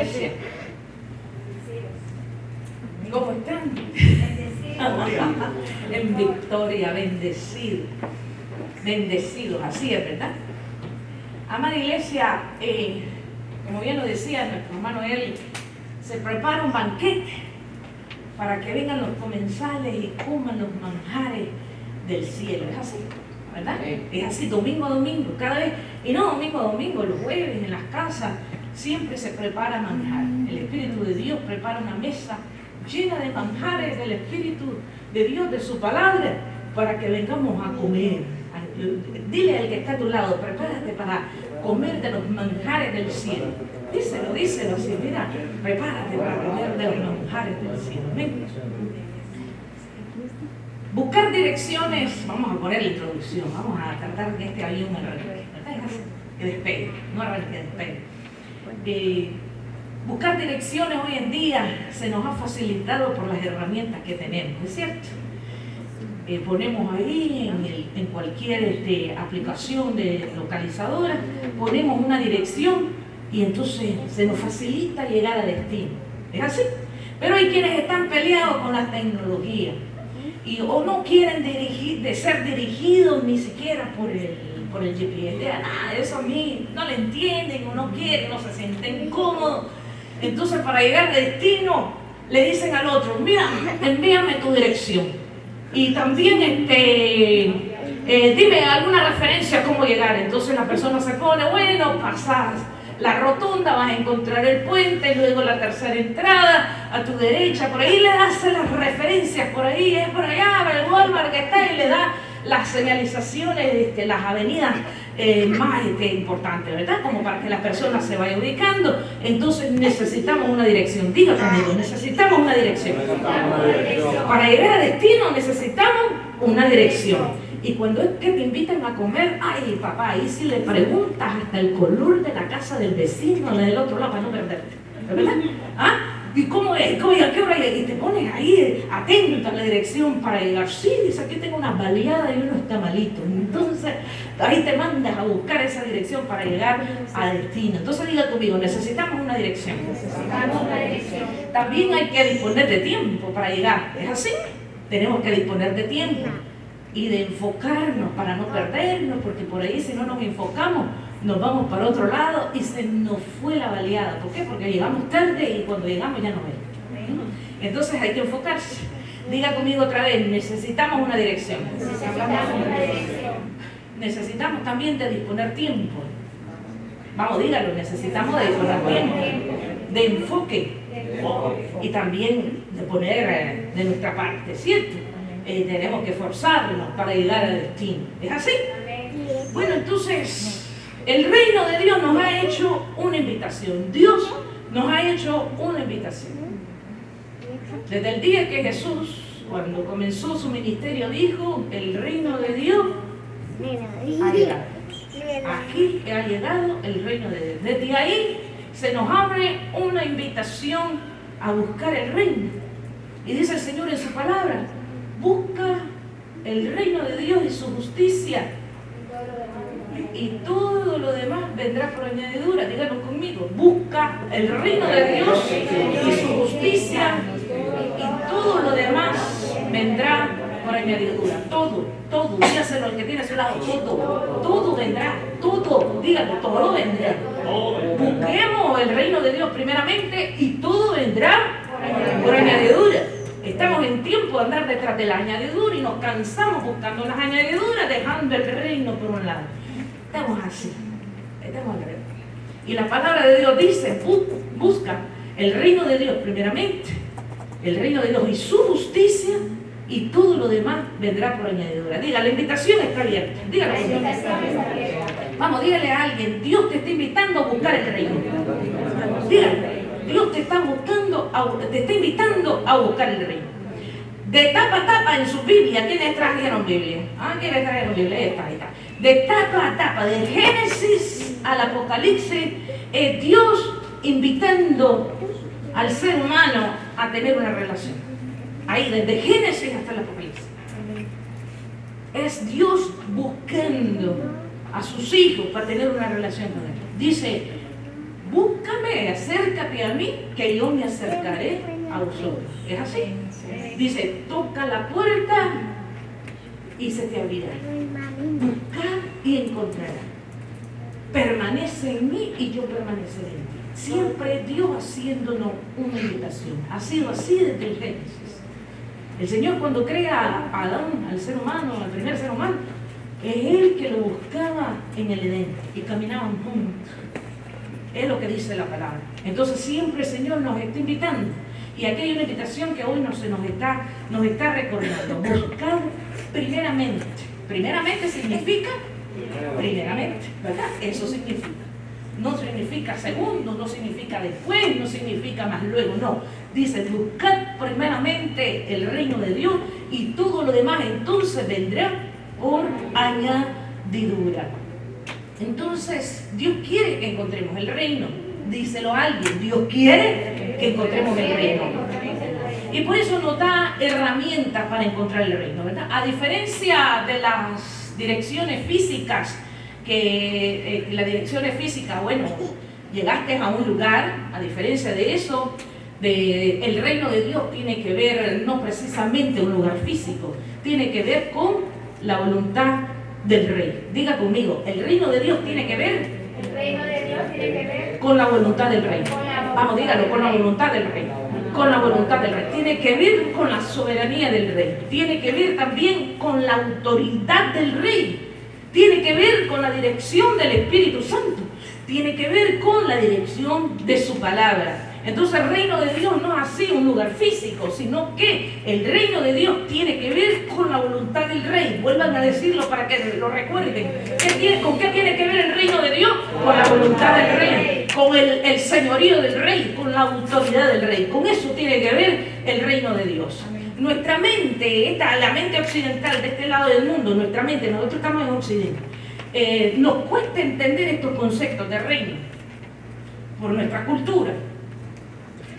iglesia? ¿Cómo están? En victoria, bendecidos. Bendecidos, así es, ¿verdad? Amada iglesia, como bien lo decía nuestro hermano él, se prepara un banquete para que vengan los comensales y coman los manjares del cielo. Es así, ¿verdad? Es así, domingo a domingo, cada vez, y no domingo a domingo, los jueves en las casas siempre se prepara manjar. El Espíritu de Dios prepara una mesa llena de manjares del Espíritu de Dios, de su palabra, para que vengamos a comer. Dile al que está a tu lado, prepárate para comer de los manjares del cielo. Díselo así, mira, prepárate para comer de los manjares del cielo. Amén. Buscar direcciones, vamos a poner la introducción, vamos a tratar que este avión arranque, que despegue, no arranque, despegue. Buscar direcciones hoy en día se nos ha facilitado por las herramientas que tenemos, ¿es cierto? Ponemos ahí en cualquier aplicación de localizadora, ponemos una dirección y entonces se nos facilita llegar a destino. ¿Es así? Pero hay quienes están peleados con la tecnología o no quieren ser dirigidos ni siquiera por el GPS. Nada, eso a mí no le entienden o no quieren, no se sienten cómodos. Entonces para llegar a destino le dicen al otro, mira, envíame tu dirección. Y también dime alguna referencia a cómo llegar. Entonces la persona se pone, bueno, pasas la rotonda, vas a encontrar el puente, luego la tercera entrada, a tu derecha, por ahí le das las referencias, por ahí, es por allá, el Walmart que está, y le da las señalizaciones, las avenidas más importantes, ¿verdad? Como para que la persona se vaya ubicando. Entonces necesitamos una dirección. Diga conmigo, necesitamos una dirección. Para llegar a destino necesitamos una dirección. Y cuando es que te invitan a comer, ay papá, ahí si le preguntas hasta el color de la casa del vecino, la del otro lado, para no perderte, ¿verdad? ¿Ah? ¿Y cómo es? ¿Cómo, a qué hora? Y te pones ahí atento a la dirección para llegar. Sí, dice, aquí tengo unas baleadas y unos tamalitos. Entonces, ahí te mandas a buscar esa dirección para llegar a destino. Entonces, diga conmigo, necesitamos una dirección. Necesitamos una dirección. También hay que disponer de tiempo para llegar. ¿Es así? Tenemos que disponer de tiempo y de enfocarnos para no perdernos, porque por ahí si no nos enfocamos, nos vamos para otro lado y se nos fue la baleada. ¿Por qué? Porque llegamos tarde y cuando llegamos ya no vemos. Entonces hay que enfocarse. Diga conmigo otra vez, necesitamos una dirección. Necesitamos también de disponer tiempo. Vamos, dígalo, necesitamos de disponer tiempo, de enfoque y también de poner de nuestra parte, ¿cierto? Tenemos que esforzarnos para llegar al destino. ¿Es así? Bueno, entonces, el reino de Dios nos ha hecho una invitación. Dios nos ha hecho una invitación. Desde el día que Jesús, cuando comenzó su ministerio, dijo, el reino de Dios ha llegado. Aquí ha llegado el reino de Dios. Desde ahí se nos abre una invitación a buscar el reino. Y dice el Señor en su palabra, busca el reino de Dios y su justicia, y todo lo demás vendrá por añadidura. Díganlo conmigo, busca el reino de Dios y su justicia, y todo lo demás vendrá por añadidura. Todo, dígaselo al que tiene a su lado, todo vendrá, todo, díganlo, todo vendrá. Busquemos el reino de Dios primeramente y todo vendrá por añadidura. Estamos en tiempo de andar detrás de la añadidura y nos cansamos buscando las añadiduras, dejando el reino por un lado. Estamos así, estamos al revés. Y la palabra de Dios dice, busca el reino de Dios primeramente, el reino de Dios y su justicia, y todo lo demás vendrá por añadidura. Diga, la invitación está abierta. Dígalo. Vamos, dígale a alguien, Dios te está invitando a buscar el reino. Dígale. Dios te está invitando a buscar el reino. De tapa a tapa en su Biblia, ¿quiénes trajeron Biblia? ¿Quiénes trajeron Biblia? Ahí está. De tapa a tapa, de Génesis al Apocalipsis, es Dios invitando al ser humano a tener una relación. Ahí, desde Génesis hasta el Apocalipsis. Es Dios buscando a sus hijos para tener una relación con Él. Dice, búscame, acércate a mí, que yo me acercaré a vosotros. Es así. Dice, toca la puerta y se te abrirá. Buscar y encontrará. Permanece en mí y yo permaneceré en ti. Siempre Dios haciéndonos una invitación. Ha sido así desde el Génesis. El Señor, cuando crea a Adán, al ser humano, al primer ser humano, es Él que lo buscaba en el Edén y caminaban juntos. Es lo que dice la palabra. Entonces siempre el Señor nos está invitando. Y aquí hay una invitación que hoy nos está recordando. Buscar primeramente. Primeramente significa primeramente, ¿verdad? Eso significa. No significa segundo, no significa después, no significa más luego, no. Dice, buscad primeramente el reino de Dios y todo lo demás entonces vendrá por añadidura. Entonces, Dios quiere que encontremos el reino. Díselo a alguien, Dios quiere que encontremos el reino. Y por eso nos da herramientas para encontrar el reino, ¿verdad? A diferencia de las direcciones físicas, que las direcciones físicas, bueno, llegaste a un lugar, a diferencia de eso, el reino de Dios tiene que ver no precisamente un lugar físico, tiene que ver con la voluntad del rey. Diga conmigo, el reino de Dios tiene que ver, el reino de Dios tiene que ver con la voluntad del rey. Vamos, dígalo, con la voluntad del rey. Con la voluntad del rey. Tiene que ver con la soberanía del rey. Tiene que ver también con la autoridad del rey. Tiene que ver con la dirección del Espíritu Santo. Tiene que ver con la dirección de su palabra. Entonces el reino de Dios no es así un lugar físico, sino que el reino de Dios tiene que ver con la voluntad del rey. Vuelvan a decirlo para que lo recuerden. ¿Con qué tiene que ver el reino de Dios? Con la voluntad del rey, con el señorío del rey, con la autoridad del rey. Con eso tiene que ver el reino de Dios. Nuestra mente, la mente occidental de este lado del mundo, nuestra mente, nosotros estamos en Occidente, nos cuesta entender estos conceptos de reino por nuestra cultura.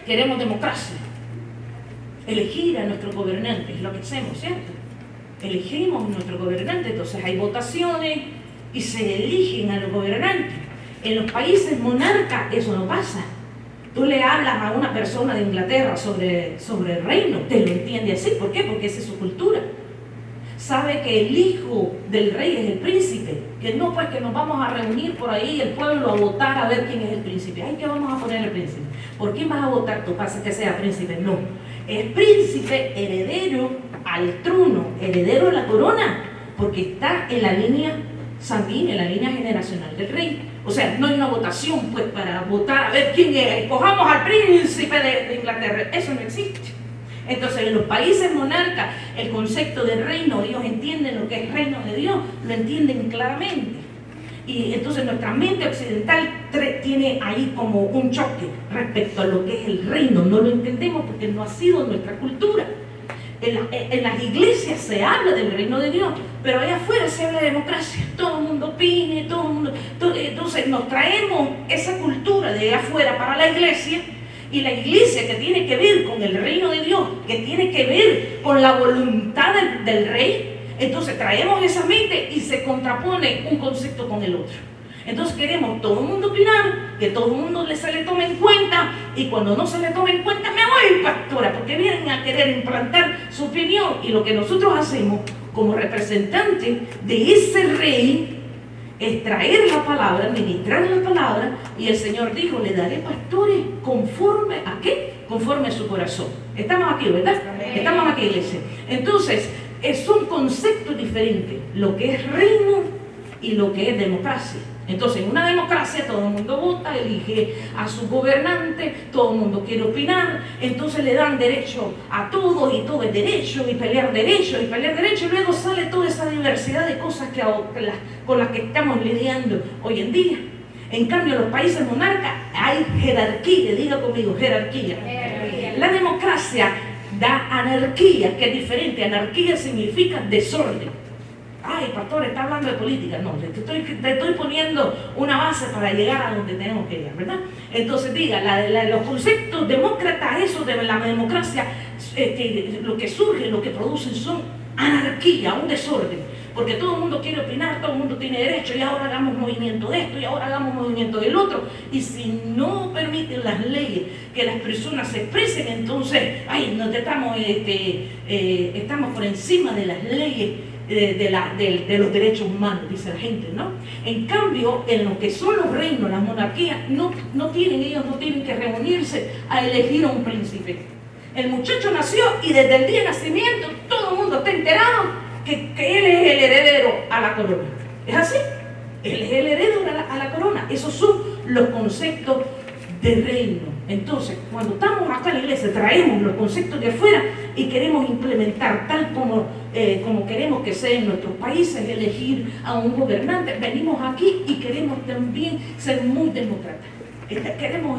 Queremos democracia, elegir a nuestro gobernante, es lo que hacemos, ¿cierto? Elegimos a nuestro gobernante, entonces hay votaciones y se eligen a los gobernantes. En los países monarcas eso no pasa. Tú le hablas a una persona de Inglaterra sobre el reino, te lo entiende así. ¿Por qué? Porque esa es su cultura. Sabe que el hijo del rey es el príncipe, que no, pues que nos vamos a reunir por ahí el pueblo a votar a ver quién es el príncipe. Ay, ¿qué vamos a poner el príncipe? ¿Por quién vas a votar tú para que sea príncipe? No, es príncipe heredero al trono, heredero a la corona, porque está en la línea sanguínea, en la línea generacional del rey. O sea, no hay una votación pues para votar a ver quién es, escojamos al príncipe de Inglaterra, eso no existe. Entonces, en los países monarcas, el concepto de reino, ellos entienden lo que es el reino de Dios, lo entienden claramente. Y entonces nuestra mente occidental tiene ahí como un choque respecto a lo que es el reino. No lo entendemos porque no ha sido nuestra cultura. En las iglesias se habla del reino de Dios, pero allá afuera se habla de democracia. Todo el mundo opine, todo el mundo... Entonces nos traemos esa cultura de allá afuera para la iglesia. Y la iglesia que tiene que ver con el reino de Dios, que tiene que ver con la voluntad del rey, entonces traemos esa mente y se contrapone un concepto con el otro. Entonces queremos todo el mundo opinar, que todo el mundo se le tome en cuenta, y cuando no se le tome en cuenta me voy, pastora, porque vienen a querer implantar su opinión. Y lo que nosotros hacemos como representantes de ese rey es traer la palabra, ministrar la palabra, y el Señor dijo, le daré pastores conforme a qué, conforme a su corazón. Estamos aquí, ¿verdad? Estamos aquí, iglesia. Entonces, son conceptos diferentes, lo que es reino y lo que es democracia. Entonces, en una democracia todo el mundo vota, elige a su gobernante, todo el mundo quiere opinar, entonces le dan derecho a todos y todo es derecho, y pelear derecho, y luego sale toda esa diversidad de cosas con las que estamos lidiando hoy en día. En cambio, en los países monarcas hay jerarquía, diga conmigo, jerarquía. La democracia da anarquía, que es diferente. Anarquía significa desorden. Ay, pastor, está hablando de política. No, te estoy poniendo una base para llegar a donde tenemos que llegar, ¿verdad? Entonces, diga, los conceptos demócratas, eso de la democracia, lo que surge, lo que producen son anarquía, un desorden. porque todo el mundo quiere opinar, todo el mundo tiene derecho, y ahora hagamos movimiento de esto, y ahora hagamos movimiento del otro. Y si no permiten las leyes que las personas se expresen, entonces, estamos por encima de las leyes de los derechos humanos, dice la gente, ¿no? En cambio, en lo que son los reinos, las monarquías, ellos no tienen que reunirse a elegir a un príncipe. El muchacho nació y desde el día de nacimiento todo el mundo está enterado que él es el heredero a la corona. ¿Es así? Él es el heredero a la corona. Esos son los conceptos de reino. Entonces, cuando estamos acá en la iglesia, traemos los conceptos de afuera y queremos implementar tal como queremos que sea en nuestros países, elegir a un gobernante. Venimos aquí y queremos también ser muy demócratas. Queremos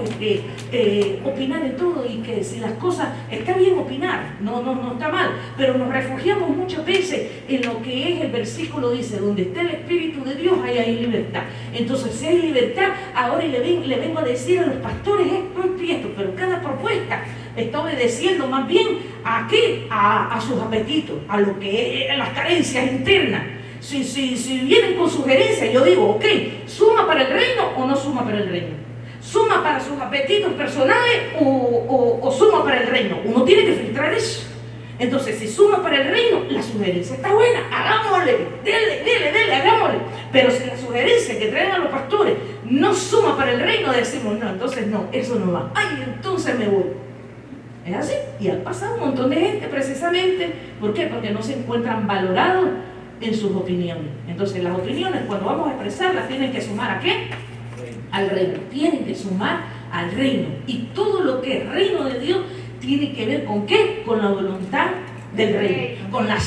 opinar en todo, y que si las cosas, está bien opinar, no está mal, pero nos refugiamos muchas veces en lo que es el versículo, dice, donde está el Espíritu de Dios, ahí hay libertad. Entonces, si hay libertad, ahora le vengo a decir a los pastores esto y esto, pero cada propuesta está obedeciendo más bien a sus apetitos, a lo que es las carencias internas. Si vienen con sugerencias, yo digo, ok, ¿suma para el reino o no suma para el reino? ¿Suma para sus apetitos personales o suma para el reino? Uno tiene que filtrar eso. Entonces, si suma para el reino, la sugerencia está buena, hagámosle, dele, hagámosle. Pero si la sugerencia que traen a los pastores no suma para el reino, decimos, no, entonces no, eso no va. Ay, entonces me voy. Es así. Y ha pasado un montón de gente precisamente. ¿Por qué? Porque no se encuentran valorados en sus opiniones. Entonces, las opiniones, cuando vamos a expresarlas, tienen que sumar ¿a qué? Al reino, tienen que sumar al reino, y todo lo que es reino de Dios tiene que ver ¿con qué? Con la voluntad del rey, con el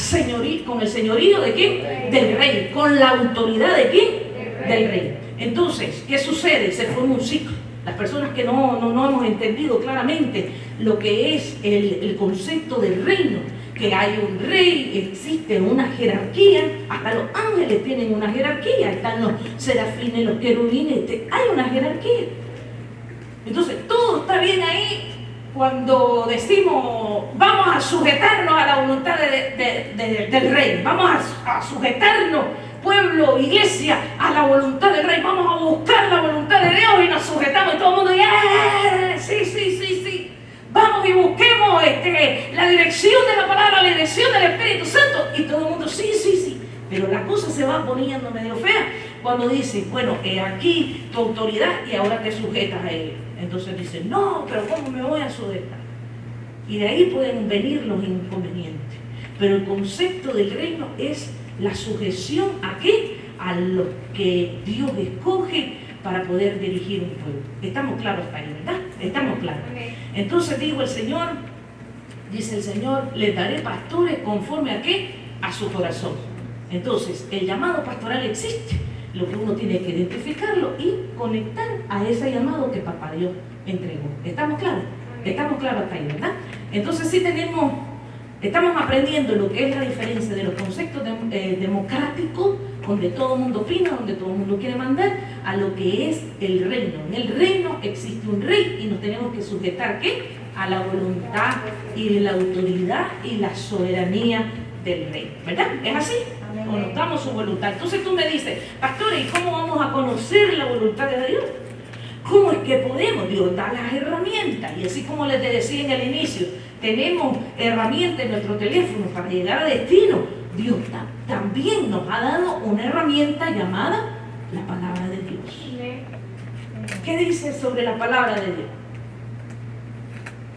señorío de quién, del rey, con la autoridad de quién, del rey. Entonces, ¿qué sucede? Se forma un ciclo. Las personas que no hemos entendido claramente lo que es el concepto del reino, que hay un rey, existe una jerarquía, hasta los ángeles tienen una jerarquía, están los serafines, los querubines, hay una jerarquía. Entonces, todo está bien ahí cuando decimos, vamos a sujetarnos a la voluntad del rey, vamos a sujetarnos, pueblo, iglesia, a la voluntad del rey, vamos a buscar la voluntad de Dios y nos sujetamos, y todo el mundo dice, sí. Vamos y busquemos la dirección de la palabra, la dirección del Espíritu Santo. Y todo el mundo, sí. Pero la cosa se va poniendo medio fea cuando dice, bueno, aquí tu autoridad y ahora te sujetas a él. Entonces dice, no, pero ¿cómo me voy a sujetar? Y de ahí pueden venir los inconvenientes. Pero el concepto del reino es la sujeción ¿a qué? A lo que Dios escoge para poder dirigir un pueblo. Estamos claros ahí, ¿verdad? Estamos claros. Entonces dice el Señor, les daré pastores conforme ¿a qué? A su corazón. Entonces, el llamado pastoral existe. Lo que uno tiene que identificarlo y conectar a ese llamado que Papá Dios entregó. ¿Estamos claros? Estamos claros hasta ahí, ¿verdad? Entonces sí estamos aprendiendo lo que es la diferencia de los conceptos democráticos, donde todo el mundo opina, donde todo el mundo quiere mandar, a lo que es el reino. En el reino existe un rey y nos tenemos que sujetar ¿qué? A la voluntad y la autoridad y la soberanía del rey, ¿verdad? ¿Es así? Conozcamos su voluntad. Entonces tú me dices, pastor, ¿y cómo vamos a conocer la voluntad de Dios? ¿Cómo es que podemos? Dios da las herramientas, y así como les decía en el inicio, tenemos herramientas en nuestro teléfono para llegar a destino. Dios también nos ha dado una herramienta llamada la palabra de Dios. ¿Qué dice sobre la palabra de Dios?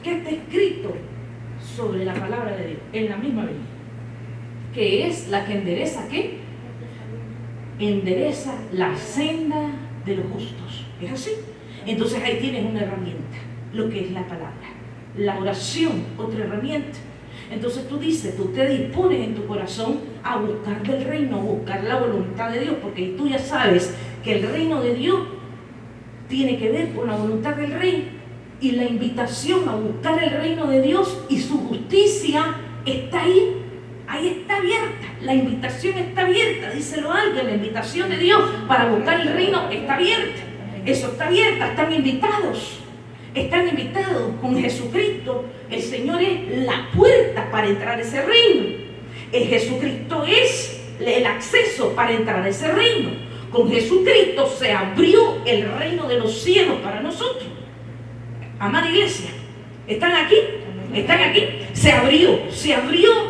¿Qué está escrito sobre la palabra de Dios? En la misma Biblia. Que es la que endereza ¿qué? Endereza la senda de los justos. ¿Es así? Entonces ahí tienes una herramienta, lo que es la palabra. La oración, otra herramienta. Entonces tú dices, tú te dispones en tu corazón a buscar del reino, a buscar la voluntad de Dios, porque tú ya sabes que el reino de Dios tiene que ver con la voluntad del rey, y la invitación a buscar el reino de Dios y su justicia está ahí. Ahí está abierta, la invitación está abierta, díselo a alguien, la invitación de Dios para buscar el reino está abierta. Eso está abierta, están invitados con Jesucristo. El Señor es la puerta para entrar a ese reino. El Jesucristo es el acceso para entrar a ese reino. Con Jesucristo se abrió el reino de los cielos para nosotros. Amada iglesia, ¿están aquí? ¿Están aquí? Se abrió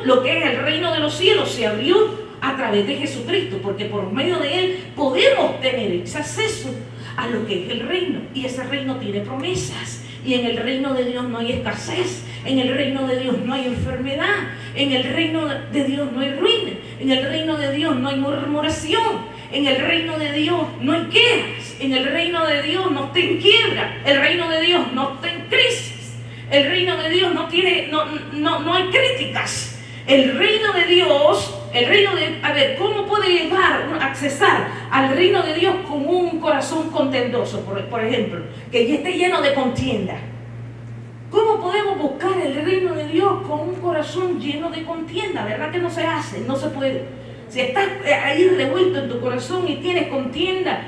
lo que es el reino de los cielos, se abrió a través de Jesucristo, porque por medio de Él podemos tener ese acceso a lo que es el reino. Y ese reino tiene promesas. Y en el reino de Dios no hay escasez. En el reino de Dios no hay enfermedad. En el reino de Dios no hay ruina. En el reino de Dios no hay murmuración. En el reino de Dios no hay quejas. En el reino de Dios no está en quiebra. El reino de Dios no está en crisis. El reino de Dios no hay críticas. El reino de Dios, ¿cómo puede accesar al reino de Dios con un corazón contendoso, por ejemplo, que ya esté lleno de contienda? ¿Cómo podemos buscar el reino de Dios con un corazón lleno de contienda? ¿Verdad que no se hace? No se puede. Si estás ahí revuelto en tu corazón y tienes contienda,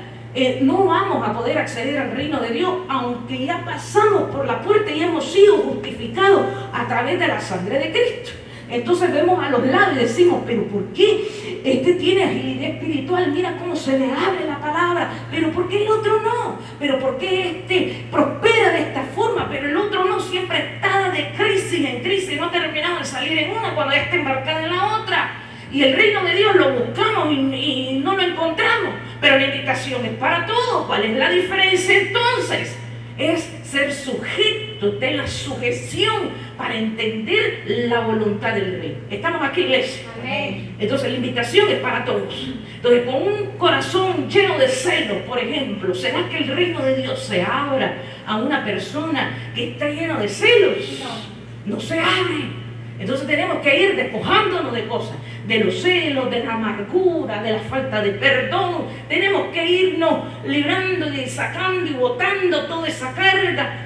no vamos a poder acceder al reino de Dios, aunque ya pasamos por la puerta y hemos sido justificados a través de la sangre de Cristo. Entonces vemos a los lados y decimos, pero ¿por qué este tiene agilidad espiritual? Mira cómo se le abre la palabra. Pero ¿por qué el otro no? Pero ¿por qué este prospera de esta forma? Pero el otro no, siempre está de crisis en crisis, no terminamos de salir en una cuando ya está embarcada en la otra. Y el reino de Dios lo buscamos y no lo encontramos. Pero la invitación es para todos. ¿Cuál es la diferencia entonces? Es ser sujeto de la sujeción para entender la voluntad del Rey. ¿Estamos aquí, iglesia? Amén. Entonces la invitación es para todos. Entonces, con un corazón lleno de celo, por ejemplo, ¿será que el reino de Dios se abra a una persona que está llena de celos? No se abre. Entonces tenemos que ir despojándonos de cosas, de los celos, de la amargura, de la falta de perdón. Tenemos que irnos librando y sacando y botando toda esa carga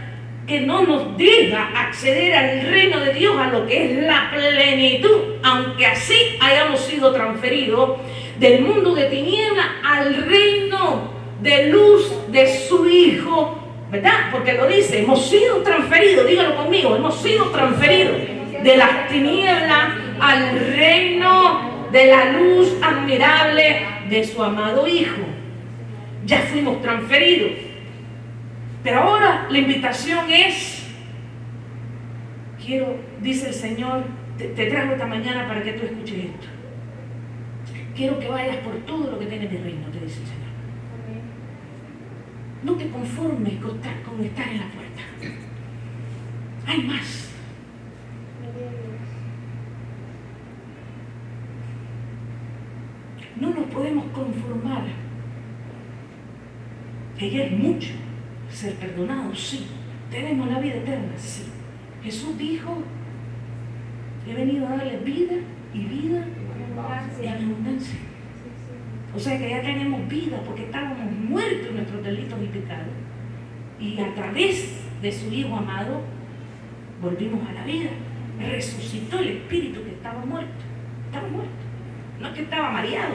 que no nos deja acceder al reino de Dios, a lo que es la plenitud, aunque así hayamos sido transferidos del mundo de tinieblas al reino de luz de su Hijo, ¿verdad? Porque lo dice, hemos sido transferidos, dígalo conmigo, hemos sido transferidos de las tinieblas al reino de la luz admirable de su amado Hijo. Ya fuimos transferidos. Pero ahora la invitación es, dice el Señor, te traigo esta mañana para que tú escuches esto. Quiero que vayas por todo lo que tiene mi reino, te dice el Señor. No te conformes con estar en la puerta. Hay más. No nos podemos conformar, que ya es mucho ser perdonados, sí. Tenemos la vida eterna, sí. Jesús dijo, he venido a darles vida y vida en abundancia. O sea que ya tenemos vida porque estábamos muertos en nuestros delitos y pecados. Y a través de su Hijo amado, volvimos a la vida. Resucitó el espíritu que estaba muerto. Estaba muerto. No es que estaba mareado.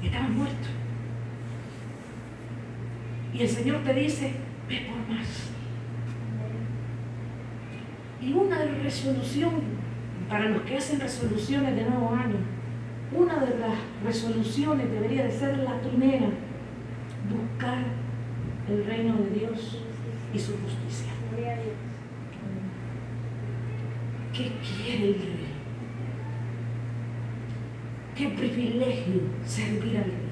Estaba muerto. Y el Señor te dice, ve por más. Y una resolución, para los que hacen resoluciones de nuevo año, una de las resoluciones debería de ser la primera, buscar el reino de Dios y su justicia. ¿Qué quiere el Rey? Qué privilegio servir al Rey.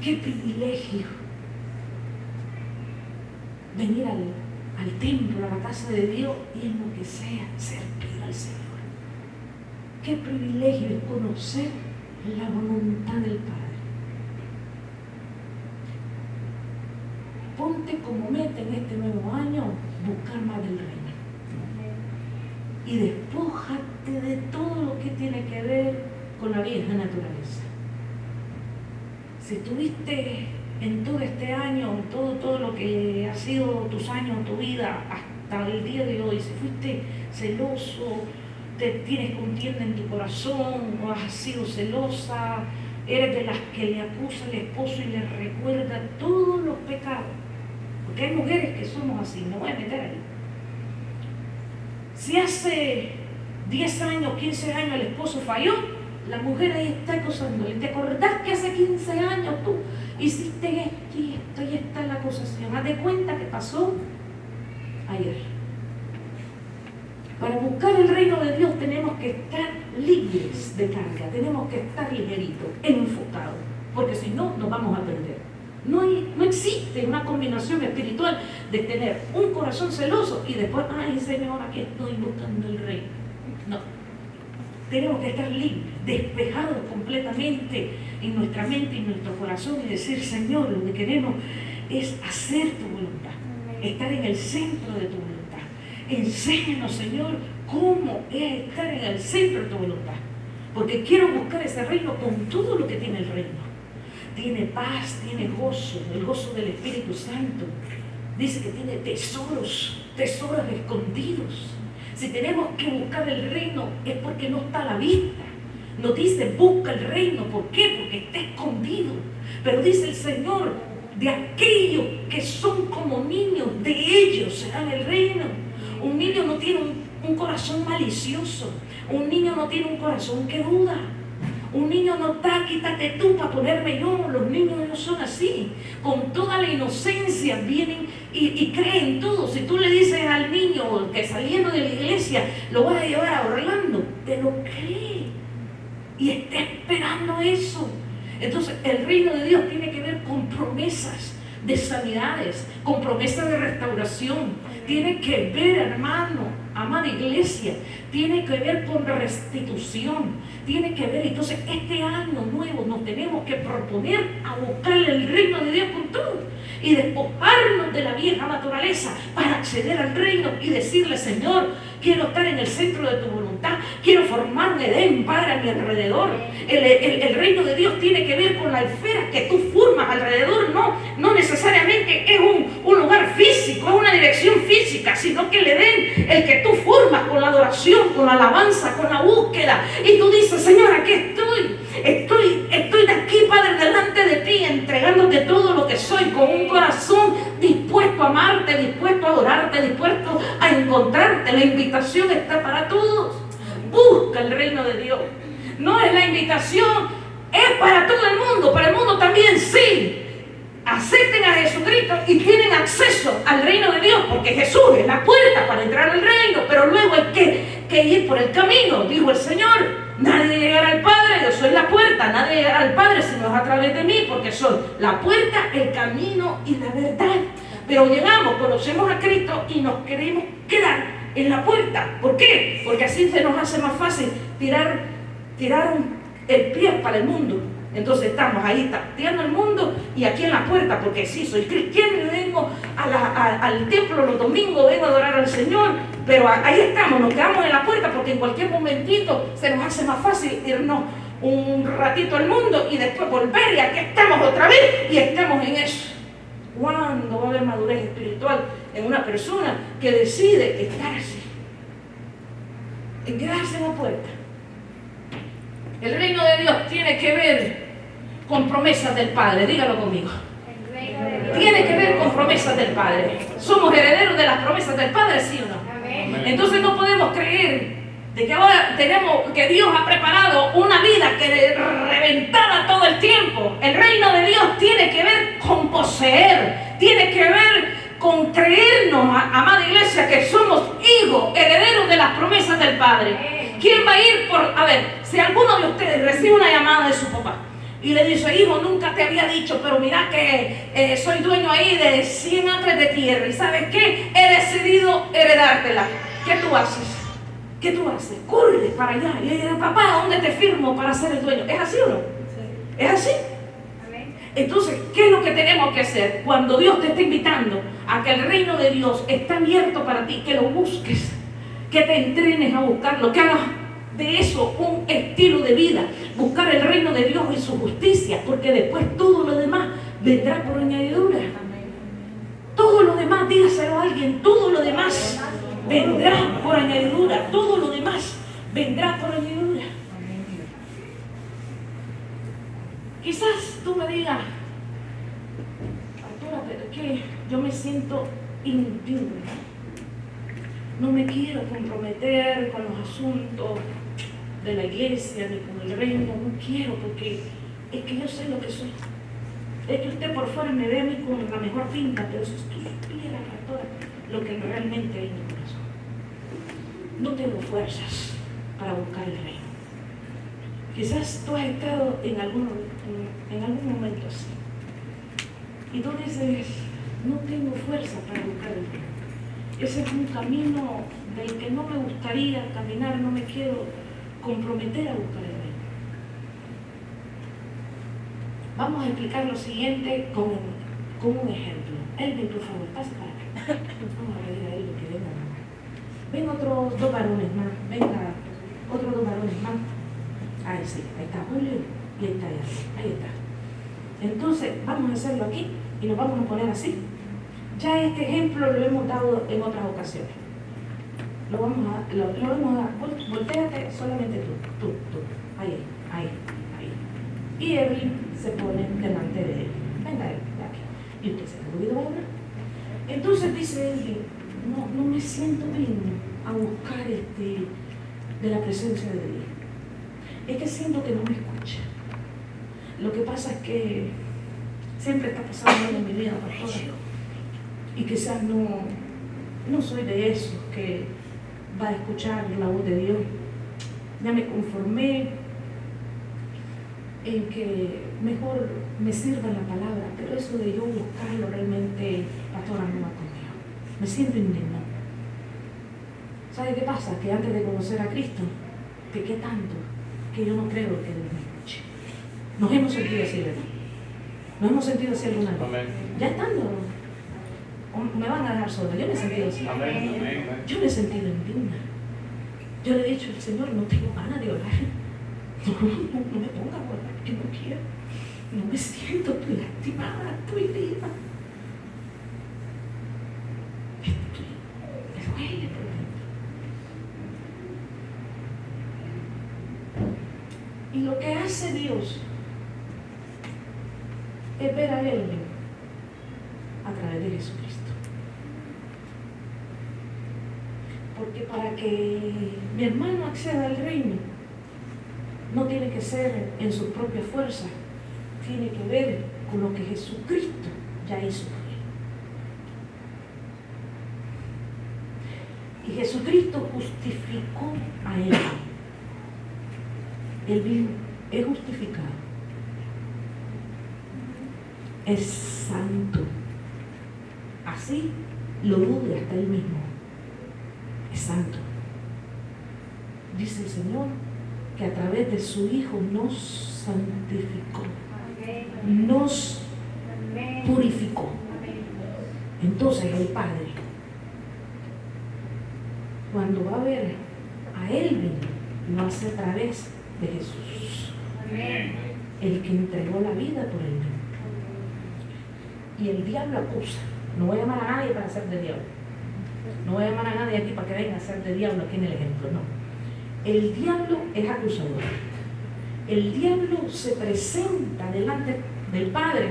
Qué privilegio venir al templo, a la casa de Dios y en lo que sea, servir al Señor. Qué privilegio es conocer la voluntad del Padre. Ponte como meta en este nuevo año buscar más del reino. Y despójate de todo lo que tiene que ver con la vieja naturaleza. Si estuviste en todo este año, en todo lo que ha sido tus años, tu vida, hasta el día de hoy, si fuiste celoso, tienes contienda en tu corazón, o has sido celosa, eres de las que le acusa al esposo y le recuerda todos los pecados. Porque hay mujeres que somos así, me voy a meter ahí. Si hace 10 años, 15 años el esposo falló, la mujer ahí está acosándole. ¿Te acordás que hace 15 años tú hiciste esto y esto y esta es la acusación? Haz de cuenta que pasó ayer. Para buscar el reino de Dios tenemos que estar libres de carga, tenemos que estar ligeritos, enfocados, porque si no nos vamos a perder. No existe una combinación espiritual de tener un corazón celoso y después, ay Señor, aquí estoy buscando el reino. No, tenemos que estar libres, despejados completamente en nuestra mente y en nuestro corazón y decir, Señor, lo que queremos es hacer tu voluntad, estar en el centro de tu voluntad. Enséñanos, Señor, cómo es estar en el centro de tu voluntad, porque quiero buscar ese reino con todo lo que tiene el reino. Tiene paz, tiene gozo, el gozo del Espíritu Santo. Dice que tiene tesoros escondidos. Si tenemos que buscar el reino es porque no está a la vista. No dice busca el reino, ¿por qué? Porque está escondido. Pero dice el Señor, de aquellos que son como niños, de ellos serán el reino. Un niño no tiene un corazón malicioso. Un niño no tiene un corazón que duda. Un niño no está, quítate tú para ponerme yo. Los niños no son así. Con toda la inocencia vienen y creen todo. Si tú le dices al niño que saliendo de la iglesia lo vas a llevar a Orlando, te lo cree. Y está esperando eso. Entonces el reino de Dios tiene que ver con promesas de sanidades, con promesas de restauración. Tiene que ver, hermano, amada iglesia, tiene que ver con restitución, tiene que ver. Entonces este año nuevo nos tenemos que proponer a buscar el reino de Dios con todo y despojarnos de la vieja naturaleza para acceder al reino y decirle, Señor, quiero estar en el centro de tu voluntad, quiero formar un Edén, Padre, a mi alrededor. El reino de Dios tiene que ver con la esfera que tú formas alrededor, no necesariamente es un lugar físico, es una dirección física, sino que el Edén, el que tú formas con la adoración, con la alabanza, con la búsqueda, y tú dices, Señor, aquí estoy de aquí, Padre, delante de ti, entregándote todo lo que soy, con un corazón dispuesto a amarte, dispuesto a adorarte, dispuesto a encontrarte. La invitación está para todos. Busca el reino de Dios. No es la invitación, es para todo el mundo. Para el mundo también, sí. Acepten a Jesucristo y tienen acceso al reino de Dios, porque Jesús es la puerta para entrar al reino. Pero luego hay que ir por el camino, dijo el Señor. Nadie llegará al Padre, yo soy la puerta. Nadie llegará al Padre si no es a través de mí, porque soy la puerta, el camino y la verdad. Pero llegamos, conocemos a Cristo y nos queremos quedar en la puerta. ¿Por qué? Porque así se nos hace más fácil tirar el pie para el mundo. Entonces estamos ahí tateando el mundo y aquí en la puerta, porque sí, soy cristiano y vengo al templo los domingos, vengo a adorar al Señor, pero ahí estamos, nos quedamos en la puerta porque en cualquier momentito se nos hace más fácil irnos un ratito al mundo y después volver y aquí estamos otra vez y estamos en eso. ¿Cuándo va a haber madurez espiritual en una persona que decide estar así? En quedarse en la puerta. El reino de Dios tiene que ver con promesas del Padre, dígalo conmigo. Tiene que ver con promesas del Padre. ¿Somos herederos de las promesas del Padre, sí o no? Amén. Entonces no podemos creer de que ahora que Dios ha preparado una vida que reventada todo el tiempo. El reino de Dios tiene que ver con poseer, tiene que ver con creernos, amada iglesia, que somos hijos, herederos de las promesas del Padre. ¿Quién va a ir por...? A ver, si alguno de ustedes recibe una llamada de su papá y le dice, hijo, nunca te había dicho, pero mira que soy dueño ahí de 100 acres de tierra y ¿sabes qué? He decidido heredártela. ¿Qué tú haces? ¿Qué tú haces? Corre para allá y le dice, papá, ¿dónde te firmo para ser el dueño? ¿Es así o no? Sí. ¿Es así? Amén. Entonces, ¿qué es lo que tenemos que hacer? Cuando Dios te está invitando a que el reino de Dios está abierto para ti, que lo busques, que te entrenes a buscarlo, que hagas de eso un estilo de vida, buscar el reino de Dios y su justicia, porque después todo lo demás vendrá por añadidura. Todo lo demás, dígaselo a alguien, todo lo demás vendrá por añadidura, todo lo demás vendrá por añadidura. Quizás tú me digas, Arturo, pero es que yo me siento indigno. no me quiero comprometer con los asuntos de la iglesia ni con el reino, no quiero, porque es que yo sé lo que soy. Es que usted por fuera me ve a mí con la mejor pinta, pero si tú supieras, pastora, lo que realmente hay en mi corazón. No tengo fuerzas para buscar el reino. Quizás tú has estado en algún momento así. Y tú dices, no tengo fuerza para buscar el reino. Ese es un camino del que no me gustaría caminar, no me quiero comprometer a buscar el reino. Vamos a explicar lo siguiente con un ejemplo. Elvin, por favor, pase para acá. Vamos a pedir a Elvin que venga. Ven otros 2 varones más. Venga, otros 2 varones más. Ahí sí, ahí está Julio y ahí está ella. Ahí está. Entonces, vamos a hacerlo aquí y nos vamos a poner así. Ya este ejemplo lo hemos dado en otras ocasiones. Lo vamos a dar. Voltéate solamente tú. Ahí. Y Evelyn se pone delante de él. Venga, de aquí. Y usted se ha movido ahora. Entonces dice Evelyn, no me siento bien a buscar de la presencia de Dios. Es que siento que no me escucha. Lo que pasa es que siempre está pasando algo en mi vida, pastora. Y quizás no soy de esos que va a escuchar la voz de Dios. Ya me conformé en que mejor me sirva la palabra, pero eso de yo buscarlo realmente, pastora, no va conmigo. Me siento indignado. ¿Sabe qué pasa? Que antes de conocer a Cristo, pequé tanto que yo no creo que Dios me escuche. Nos hemos sentido así, ¿verdad? Nos hemos sentido así alguna vez. Amén. Ya estando, me van a dejar sola. Yo me he sentido así. Amén. Yo me he sentido indigna. Yo le he dicho al Señor, no tengo ganas de orar. No me ponga a orar, que no quiero. No me siento, estoy lastimada, estoy viva. Me duele por dentro. Y lo que hace Dios es ver a Él a través de Jesucristo. Porque para que mi hermano acceda al reino, no tiene que ser en su propia fuerza, tiene que ver con lo que Jesucristo ya hizo por él. Y Jesucristo justificó a él. Él mismo es justificado. Es santo. Así lo dude hasta él mismo. Es santo. Dice el Señor que a través de su Hijo nos santificó, nos purificó. Entonces el Padre, cuando va a ver a Elvin, lo hace a través de Jesús, el que entregó la vida por él. Y el diablo acusa. No voy a llamar a nadie para hacer de diablo. No voy a llamar a nadie aquí para que venga a hacer de diablo aquí en el ejemplo, no. El diablo es acusador. El diablo se presenta delante del Padre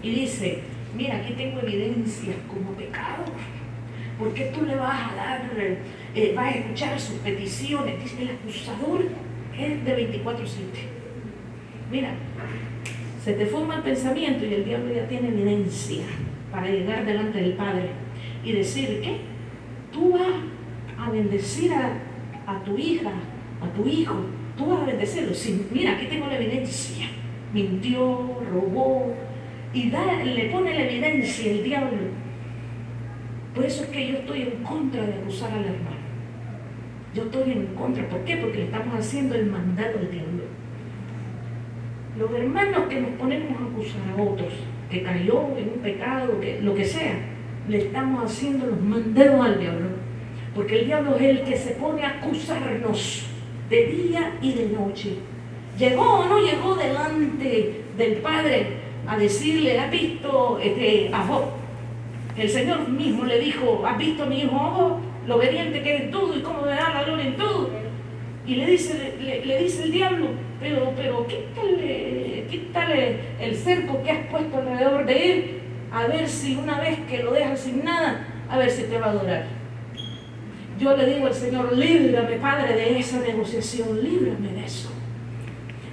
y dice, mira, aquí tengo evidencias como pecado. ¿Por qué tú le vas a dar, vas a escuchar sus peticiones? Dice, el acusador es de 24/7. Mira, se te forma el pensamiento y el diablo ya tiene evidencia para llegar delante del Padre y decir, ¿qué? Tú vas a bendecir a tu hija, a tu hijo, tú vas a bendecirlo. Sí, mira, aquí tengo la evidencia. Mintió, robó, y le pone la evidencia el diablo. Por eso es que yo estoy en contra de acusar al hermano. Yo estoy en contra. ¿Por qué? Porque le estamos haciendo el mandato al diablo. Los hermanos que nos ponemos a acusar a otros, que cayó en un pecado, que lo que sea, le estamos haciendo los mandatos al diablo. Porque el diablo es el que se pone a acusarnos de día y de noche. ¿Llegó o no llegó delante del Padre a decirle, has visto a Job? El Señor mismo le dijo, has visto a mi hijo Job, lo obediente que es en todo y cómo me da la gloria en todo. Y le dice el diablo, pero quítale el cerco que has puesto alrededor de él, a ver si una vez que lo dejas sin nada, a ver si te va a adorar. Yo le digo al Señor, líbrame, Padre, de esa negociación, líbrame de eso.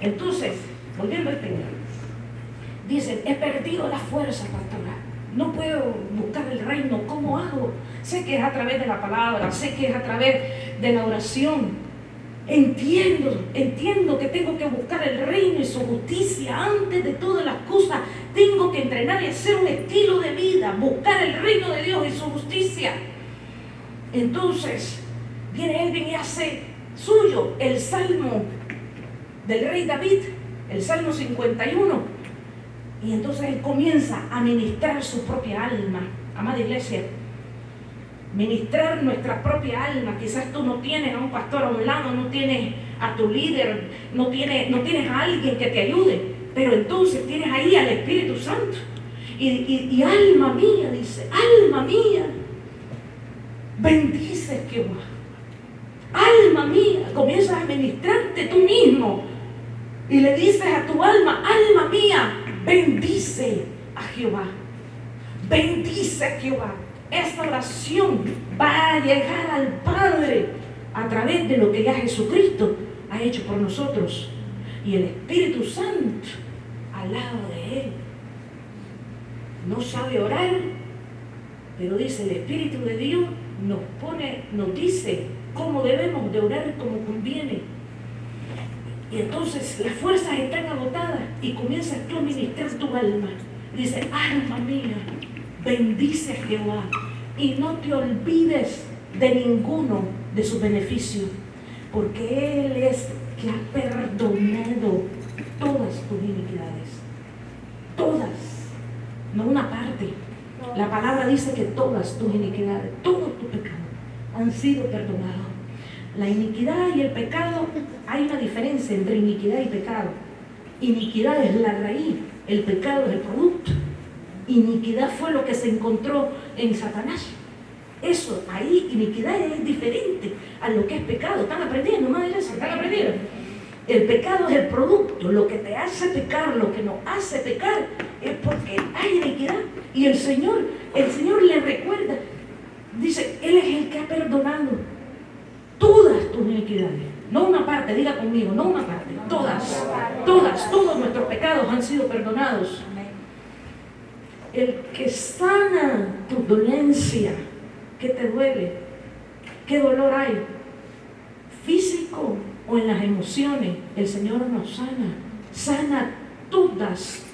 Entonces, volviendo al tema, dicen, he perdido la fuerza, pastora. No puedo buscar el reino. ¿Cómo hago? Sé que es a través de la palabra, sé que es a través de la oración. Entiendo que tengo que buscar el reino y su justicia antes de todas las cosas. Tengo que entrenar y hacer un estilo de vida, buscar el reino de Dios y su justicia. Entonces, viene alguien y hace suyo el salmo del rey David, el salmo 51. Y entonces él comienza a ministrar su propia alma. Amada iglesia, ministrar nuestra propia alma. Quizás tú no tienes a un pastor a un lado, no tienes a tu líder, no tienes a alguien que te ayude, pero entonces tienes ahí al Espíritu Santo. Y alma mía, dice, alma mía, bendice Jehová. Alma mía, comienzas a ministrarte tú mismo y le dices a tu alma, alma mía, bendice a Jehová. Bendice a Jehová. Esta oración va a llegar al Padre a través de lo que ya Jesucristo ha hecho por nosotros. Y el Espíritu Santo al lado de Él. No sabe orar, pero dice el Espíritu de Dios nos dice cómo debemos de orar como conviene. Y entonces las fuerzas están agotadas y comienzas tú a ministrar tu alma. Dice, alma mía, bendice a Jehová y no te olvides de ninguno de sus beneficios, porque Él es que ha perdonado todas tus iniquidades. Todas, no una parte. La palabra dice que todas tus iniquidades, todos tus pecados han sido perdonados. La iniquidad y el pecado, hay una diferencia entre iniquidad y pecado. Iniquidad es la raíz, el pecado es el producto. Iniquidad fue lo que se encontró en Satanás. Eso, ahí, iniquidad es diferente a lo que es pecado. ¿Están aprendiendo, madre iglesia? ¿Están aprendiendo? El pecado es el producto, lo que te hace pecar, lo que nos hace pecar, es porque hay iniquidad. Y el Señor le recuerda, dice, Él es el que ha perdonado todas tus iniquidades. No una parte, diga conmigo, no una parte, todos nuestros pecados han sido perdonados. El que sana tu dolencia, ¿qué te duele? ¿Qué dolor hay? Físico o en las emociones, el Señor nos sana todas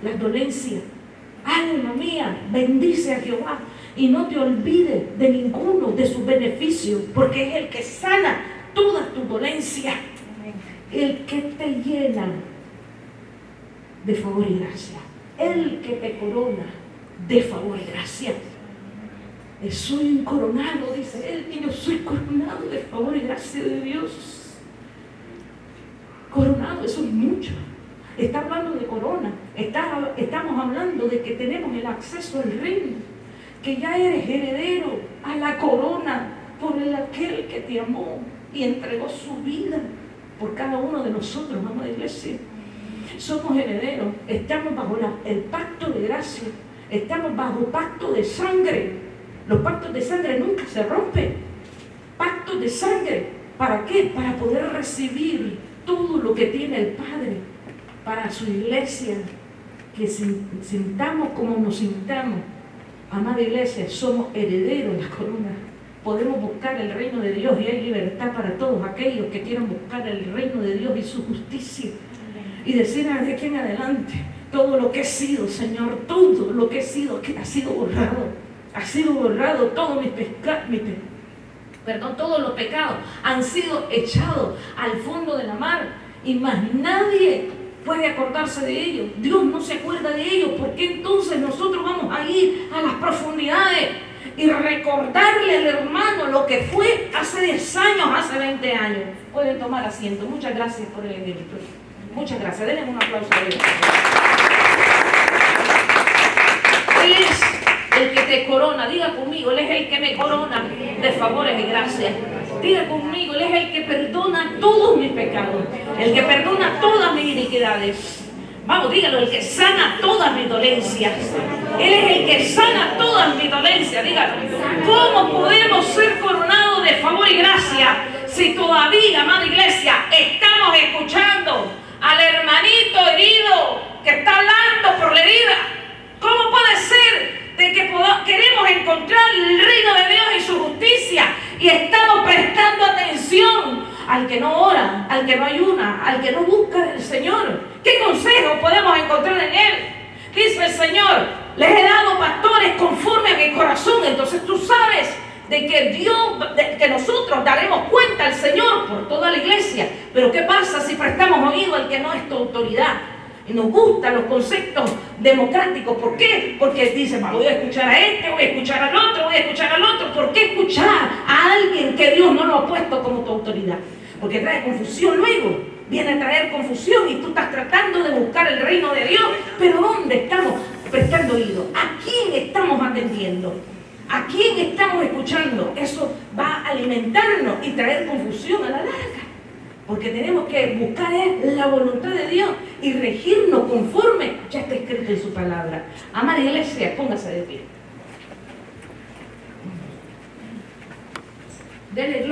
las dolencias. Alma mía, bendice a Jehová y no te olvides de ninguno de sus beneficios, porque es el que sana todas tus dolencias, el que te llena de favor y gracia, el que te corona de favor y gracia. Soy coronado, dice él, y yo soy coronado de favor y gracia de Dios. Coronado, eso es mucho. Está hablando de corona. Estamos hablando de que tenemos el acceso al reino, que ya eres heredero a la corona por aquel que te amó y entregó su vida por cada uno de nosotros, amada iglesia. Somos herederos, estamos bajo el pacto de gracia, estamos bajo pacto de sangre. Los pactos de sangre nunca se rompen. Pactos de sangre, ¿para qué? Para poder recibir todo lo que tiene el Padre para su iglesia, que sintamos como nos sintamos. Amada iglesia, somos herederos de la corona. Podemos buscar el reino de Dios y hay libertad para todos aquellos que quieran buscar el reino de Dios y su justicia. Y decir de aquí en adelante, todo lo que he sido, Señor, todo lo que he sido, que ha sido borrado. Ha sido borrado, todos todos los pecados han sido echados al fondo de la mar y más nadie puede acordarse de ellos. Dios no se acuerda de ellos, porque entonces nosotros vamos a ir a las profundidades y recordarle al hermano lo que fue hace 10 años, hace 20 años. Pueden tomar asiento. Muchas gracias por el ejemplo. Muchas gracias. Denle un aplauso a Dios. Él es el que te corona. Diga conmigo, Él es el que me corona de favores y gracias. Diga conmigo, Él es el que perdona todos mis pecados, el que perdona todas mis iniquidades. Vamos, dígalo, el que sana todas mis dolencias. Él es el que sana todas mis dolencias, dígalo. ¿Cómo podemos ser coronados de favor y gracia si todavía, amada iglesia, estamos escuchando al hermanito herido que está hablando por la herida? ¿Cómo puede ser de que queremos encontrar el reino de Dios y su justicia y estamos prestando atención al que no ora, al que no ayuna, al que no busca del Señor? ¿Qué consejo podemos encontrar en Él? Dice el Señor: les he dado pastores conforme a mi corazón. Entonces tú sabes de que Dios, que nosotros daremos cuenta al Señor por toda la iglesia. Pero ¿qué pasa si prestamos oído al que no es tu autoridad? Y nos gustan los conceptos democráticos. ¿Por qué? Porque dice: voy a escuchar a este, voy a escuchar al otro, voy a escuchar al otro. ¿Por qué escuchar a alguien que Dios no lo ha puesto como tu autoridad? Porque trae confusión luego. Viene a traer confusión y tú estás tratando de buscar el reino de Dios. Pero ¿dónde estamos prestando oído? ¿A quién estamos atendiendo? ¿A quién estamos escuchando? Eso va a alimentarnos y traer confusión a la larga. Porque tenemos que buscar la voluntad de Dios y regirnos conforme ya está escrito en su palabra. Amada iglesia, póngase de pie. Dele gloria.